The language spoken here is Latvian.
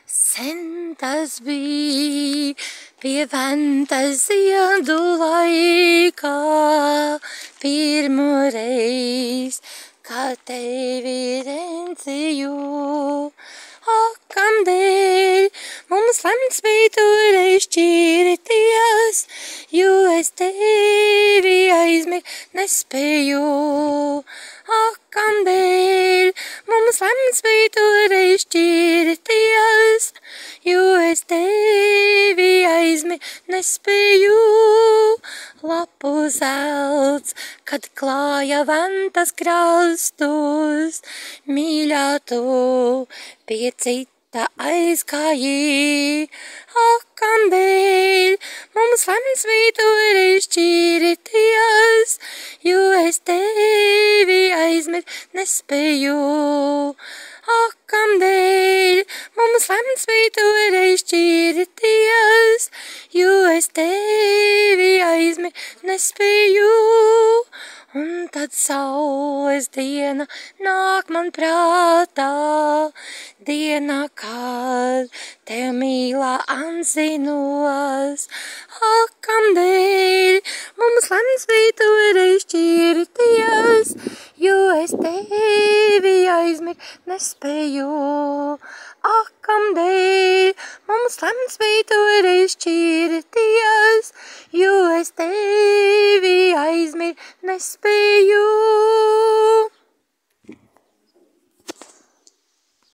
Sen tas bija pie ventas ziedu laikā, pirmo reiz, kad tevi redzēju. Ak, kamdēļ mums lemts bija toreiz šķirties, jo es tevi aizmirst nespēju. Ak, kamdēļ mums lemts bija toreiz šķirties, jo es tevi aizmirst nespēju. Lapu zelts, kad klāja ventas krastus, mīļā tu pie cita aizgāji. Ak, kamdēļ mums lemts bija toreiz šķirties, jo es tevi aizmirst nespēju. Ak, kamdēļ mums lemts bija toreiz šķirties, jo es tevi aizmirst nespēju. Un tad saules diena nāk man prātā, diena, kad tev mīlā atzinos. Ak, kamdēļ mums lemts bija toreiz šķirties, jo es tevi aizmirst nespēju. Ak, kamdēļ mums lemts bija toreiz šķirties, jo es tevi aizmirst nespēju.